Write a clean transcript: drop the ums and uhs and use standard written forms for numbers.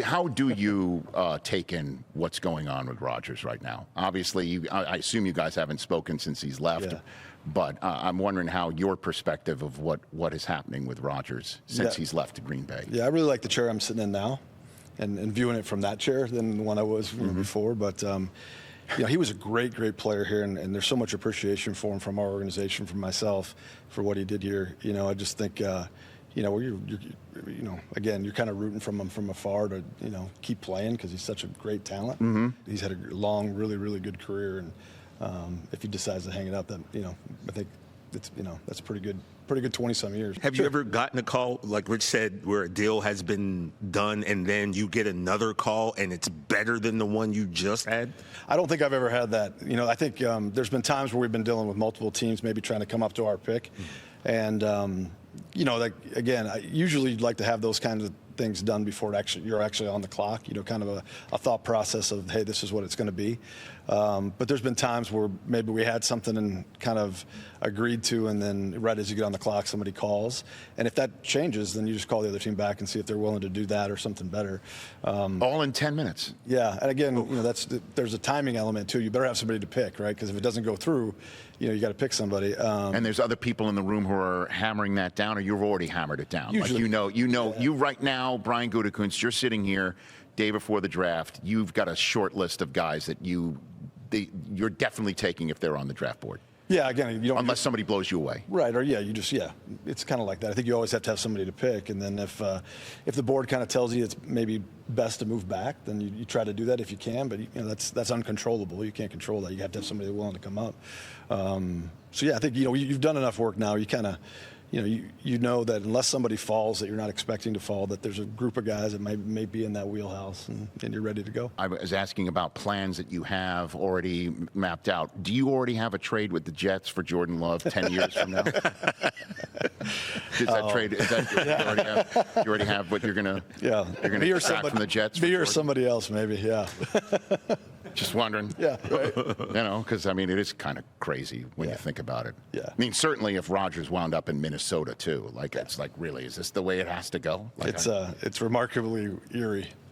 How do you take in what's going on with Rodgers right now? Obviously, I assume you guys haven't spoken since he's left, but I'm wondering how your perspective of what is happening with Rodgers since he's left Green Bay. Yeah, I really like the chair I'm sitting in now, and viewing it from that chair than the one I was before. But he was a great player here, and there's so much appreciation for him from our organization, from myself, for what he did here. I just think. Again, you're kind of rooting from him from afar to, keep playing because he's such a great talent. He's had a long, really good career, and if he decides to hang it up, then I think it's that's pretty good 20-some years. Have you ever gotten a call, like Rich said, where a deal has been done and then you get another call and it's better than the one you just had? I don't think I've ever had that. I think there's been times where we've been dealing with multiple teams, maybe trying to come up to our pick, and. Again, I usually like to have those kinds of things done before you're actually on the clock. Kind of a thought process of, hey, this is what it's going to be. But there's been times where maybe we had something and kind of agreed to, and then right as you get on the clock, somebody calls. And if that changes, then you just call the other team back and see if they're willing to do that or something better. All in 10 minutes. Yeah, and again, there's a timing element too. You better have somebody to pick, right? Because if it doesn't go through, you got to pick somebody. And there's other people in the room who are hammering that down, or you've already hammered it down. Usually, you right now, Brian Gutekunst, you're sitting here day before the draft. You've got a short list of guys that you're definitely taking if they're on the draft board. Yeah, again, you don't unless somebody blows you away. Right, or it's kind of like that. I think you always have to have somebody to pick, and then if the board kind of tells you it's maybe best to move back, then you try to do that if you can. But that's uncontrollable. You can't control that. You have to have somebody willing to come up. So I think you've done enough work now. You kind of. You know that unless somebody falls that you're not expecting to fall, that there's a group of guys that may be in that wheelhouse, and you're ready to go. I was asking about plans that you have already mapped out. Do you already have a trade with the Jets for Jordan Love 10 years from now? You already have what you're gonna extract from the Jets? Me or somebody else, maybe. Yeah. Just wondering. Yeah, right. Because it is kind of crazy when you think about it. Yeah. Certainly if Rodgers wound up in Minnesota too, it's like, really, is this the way it has to go? It's remarkably eerie.